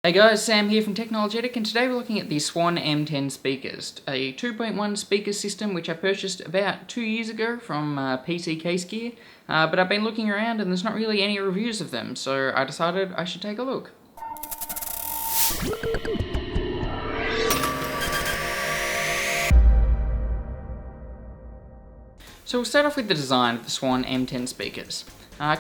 Hey guys, Sam here from Technologetic, and today we're looking at the Swan M10 speakers, a 2.1 speaker system which I purchased about 2 years ago from PC Case Gear, but I've been looking around and there's not really any reviews of them, so I decided I should take a look. So we'll start off with the design of the Swan M10 speakers.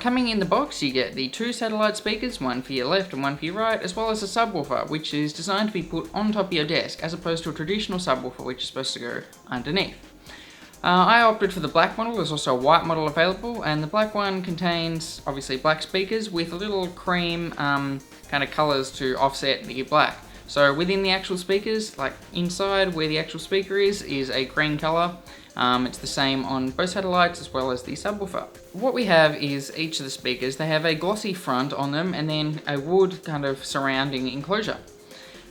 Coming in the box, you get the two satellite speakers, one for your left and one for your right, as well as a subwoofer, which is designed to be put on top of your desk, as opposed to a traditional subwoofer, which is supposed to go underneath. I opted for the black model. There's also a white model available, and the black one contains, obviously, black speakers with a little cream kind of colours to offset the black. So within the actual speakers, like inside where the actual speaker is a green colour. It's the same on both satellites as well as the subwoofer. What we have is each of the speakers, they have a glossy front on them and then a wood kind of surrounding enclosure.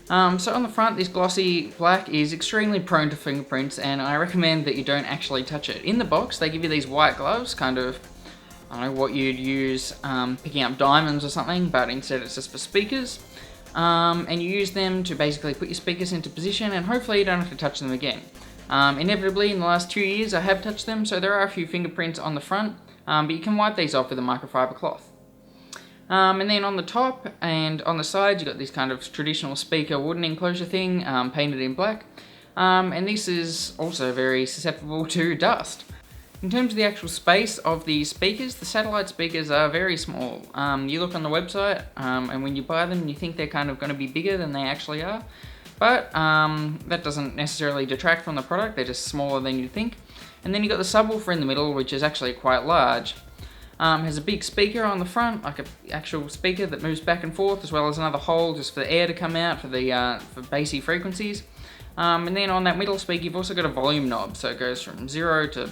So on the front, this glossy black is extremely prone to fingerprints, and I recommend that you don't actually touch it. In the box, they give you these white gloves, kind of, I don't know, what you'd use picking up diamonds or something, but instead it's just for speakers. And you use them to basically put your speakers into position, and hopefully you don't have to touch them again. Inevitably, in the last 2 years, I have touched them, so there are a few fingerprints on the front, but you can wipe these off with a microfiber cloth. And then on the top and on the sides, you've got this kind of traditional speaker wooden enclosure thing, painted in black, and this is also very susceptible to dust. In terms of the actual space of the speakers, the satellite speakers are very small. You look on the website, and when you buy them, you think they're kind of going to be bigger than they actually are. But that doesn't necessarily detract from the product, they're just smaller than you'd think. And then you've got the subwoofer in the middle, which is actually quite large. Has a big speaker on the front, like an actual speaker that moves back and forth, as well as another hole just for the air to come out for the for bassy frequencies. And then on that middle speaker, you've also got a volume knob, so it goes from 0 to,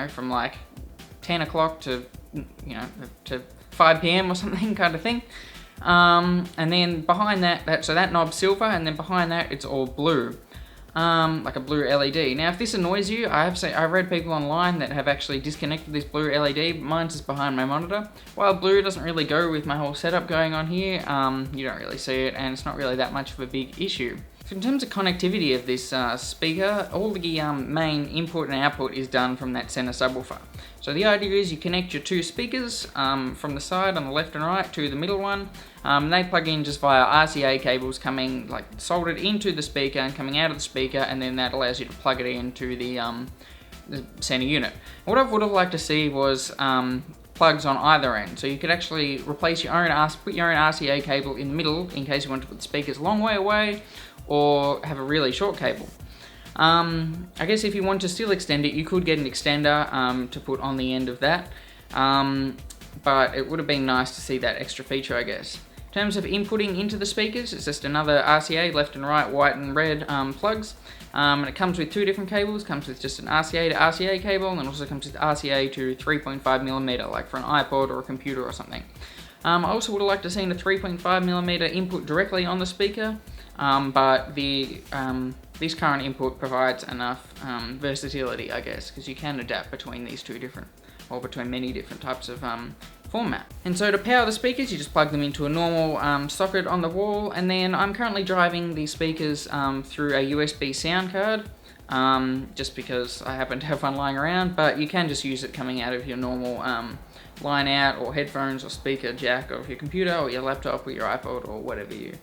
from like 10 o'clock to, to 5 p.m. or something kind of thing. And then behind that, so that knob's silver, and then behind that it's all blue, like a blue LED. Now, if this annoys you, I've read people online that have actually disconnected this blue LED. Mine's just behind my monitor. While blue doesn't really go with my whole setup going on here, you don't really see it, and it's not really that much of a big issue. So in terms of connectivity of this speaker, all the main input and output is done from that center subwoofer. So the idea is you connect your two speakers from the side on the left and right to the middle one. They plug in just via RCA cables coming like soldered into the speaker and coming out of the speaker, and then that allows you to plug it into the center unit. What I would have liked to see was plugs on either end, so you could actually replace your own put your own RCA cable in the middle in case you want to put the speakers a long way away or have a really short cable. I guess if you want to still extend it, you could get an extender to put on the end of that, but it would have been nice to see that extra feature, I guess. In terms of inputting into the speakers, it's just another RCA, left and right, white and red plugs, and it comes with two different cables. It comes with just an RCA to RCA cable, and it also comes with RCA to 3.5mm, like for an iPod or a computer or something. I also would have liked to have seen a 3.5mm input directly on the speaker, but this current input provides enough versatility, I guess, because you can adapt between these two different, or between many different types of format. And so to power the speakers, you just plug them into a normal socket on the wall, and then I'm currently driving the speakers through a USB sound card, just because I happen to have one lying around, but you can just use it coming out of your normal line out or headphones or speaker jack of your computer or your laptop or your iPod or whatever you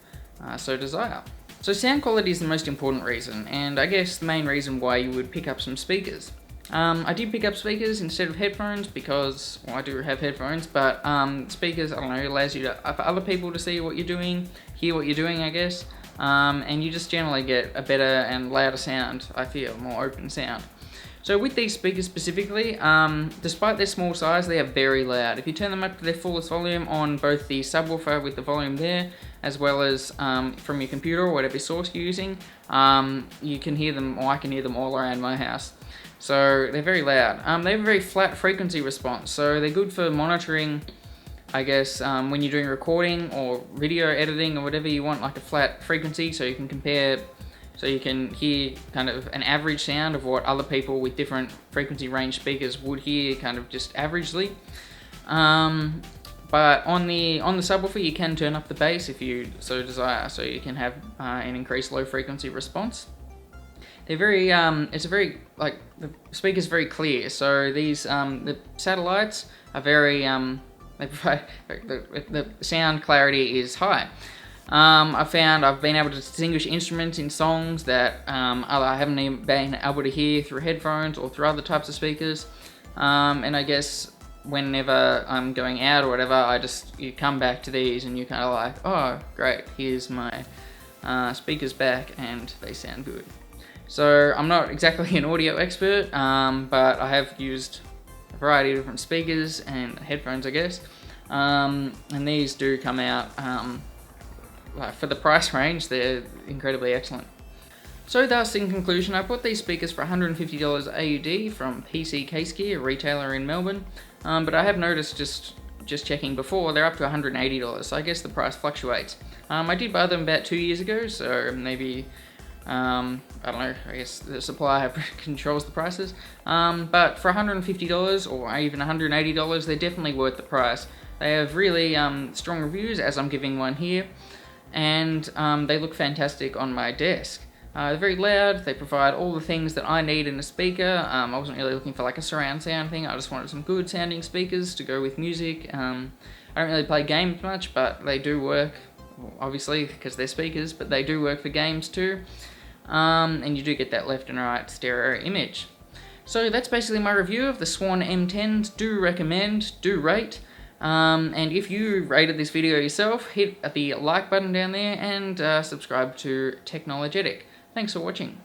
so desire. So sound quality is the most important reason, and I guess the main reason why you would pick up some speakers. I did pick up speakers instead of headphones because, well, I do have headphones, but speakers, I don't know, allows you to, for other people to see what you're doing, hear what you're doing, I guess, and you just generally get a better and louder sound, I feel, more open sound. So with these speakers specifically, despite their small size, they are very loud. If you turn them up to their fullest volume on both the subwoofer with the volume there, as well as from your computer or whatever source you're using, you can hear them, or I can hear them all around my house. So they're very loud. They have a very flat frequency response, so they're good for monitoring, I guess, when you're doing recording or video editing or whatever. You want like a flat frequency so you can compare, so you can hear kind of an average sound of what other people with different frequency range speakers would hear kind of just averagely. But on the subwoofer, you can turn up the bass if you so desire, so you can have an increased low frequency response. They're very, it's a very, like, the speaker's very clear, so these, the satellites are very, they provide, the sound clarity is high. I found I've been able to distinguish instruments in songs that I haven't even been able to hear through headphones or through other types of speakers. And I guess whenever I'm going out or whatever, you come back to these and you're kind of like, oh, great, here's my speakers back and they sound good. So I'm not exactly an audio expert, but I have used a variety of different speakers and headphones, I guess. And these do come out, for the price range, they're incredibly excellent. So thus, in conclusion, I bought these speakers for $150 AUD from PC Case Gear, a retailer in Melbourne. But I have noticed, just checking before, they're up to $180, so I guess the price fluctuates. I did buy them about 2 years ago, so maybe, I don't know, I guess the supplier controls the prices. But for $150 or even $180, they're definitely worth the price. They have really strong reviews, as I'm giving one here, and they look fantastic on my desk. They're very loud, they provide all the things that I need in a speaker. I wasn't really looking for like a surround sound thing, I just wanted some good sounding speakers to go with music. I don't really play games much, but they do work, obviously, because they're speakers, but they do work for games too. And you do get that left and right stereo image. So that's basically my review of the Swan M10s. Do recommend, do rate. And if you rated this video yourself, hit the like button down there and subscribe to Technologetic. Thanks for watching.